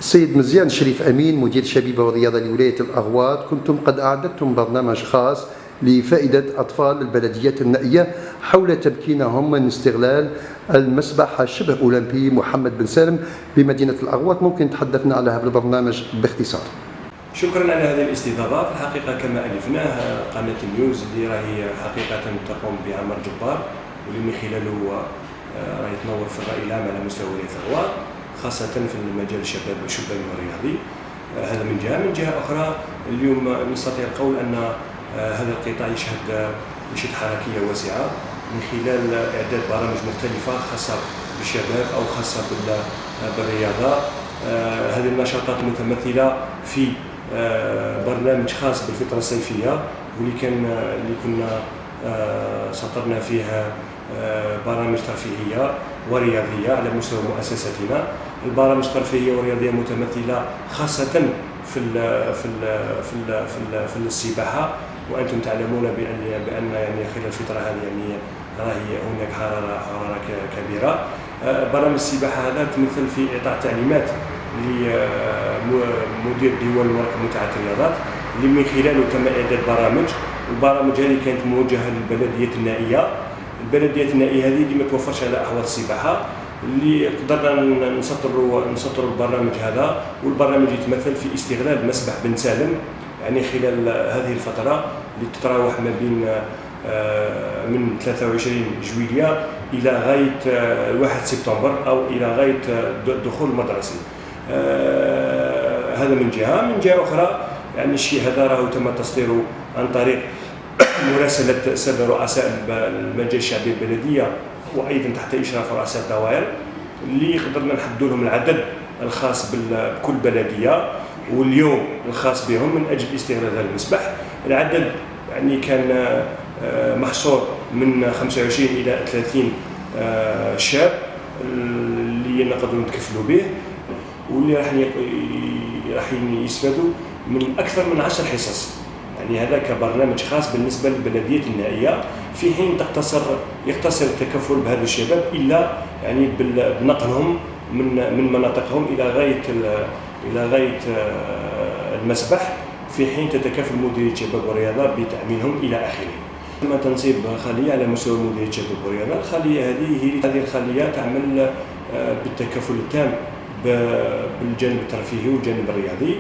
السيد مزيان شريف أمين مدير الشبيبة والرياضة لولاية الأغواط، كنتم قد أعددتم برنامج خاص لفائدة أطفال البلديات النائية حول تمكينهم من استغلال المسبح الشبه أولمبي محمد بن سالم بمدينة الأغواط. ممكن تحدثنا على هذا البرنامج باختصار؟ شكرا على هذه الاستضافة. في الحقيقة كما ألفناه قناة النيوز اللي راهي حقيقة تقوم بعمل جبار، واللي من خلاله راهي تنور في الرأي العام على مستوى ولاية الأغواط، خاصة في المجال الشبابي والرياضي. هذا من جهة. من جهة أخرى اليوم نستطيع القول أن هذا القطاع يشهد حركية واسعة من خلال إعداد برامج مختلفة خاصة بالشباب أو خاصة بالرياضة. هذه النشاطات متمثلة في برنامج خاص بالفترة الصيفية، واللي كنا سطرنا فيها برامج ترفيهية ورياضية على مستوى مؤسستنا. البرامج الترفيهية والرياضية متمثلة خاصة في السباحة، وأنتم تعلمون بأن يعني خلال الفترة هذه يعني راهي هناك حرارة كبيرة. برامج السباحة هذا تمثل في إعطاء تعليمات لمدير ديوان مركب متعة الرياضات، اللي من خلاله تم إعداد البرامج هذه كانت موجهة للبلديات النائية. البلديات النائية هذه اللي ما توفرش على أحواض السباحة، اللي قدرنا نسطروا البرنامج هذا. والبرنامج يتمثل في استغلال مسبح بن سالم يعني خلال هذه الفترة اللي تتراوح ما بين من 23 جويلية إلى غاية 1 سبتمبر أو إلى غاية الدخول المدرسي. هذا من جهة. من جهة أخرى يعني الشيء هذا راه تم تصديره عن طريق مراسلة السادة رؤساء المجال الشعبي البلدية، وأيضا تحت إشراف رؤساء الدوائر، اللي قدرنا نحددوا لهم العدد الخاص بكل بلدية واليوم الخاص بهم من أجل استغلال هذا المسبح. العدد يعني كان محصور من 25 إلى 30 شاب اللي نقدروا نتكفلوا به، واللي راح يستفادوا من أكثر من 10 حصص. يعني هذا كبرنامج خاص بالنسبة للبلديات النائية، في حين يقتصر التكفل بهذا الشباب إلا يعني بنقلهم من مناطقهم إلى غاية المسبح، في حين تتكفل مديرية الشباب والرياضة بتأمينهم إلى آخره. تم تنصيب خلية على مستوى مديرية الشباب والرياضة. الخلية هذه الخلية تعمل بالتكفل التام بالجانب الترفيهي والجانب الرياضي.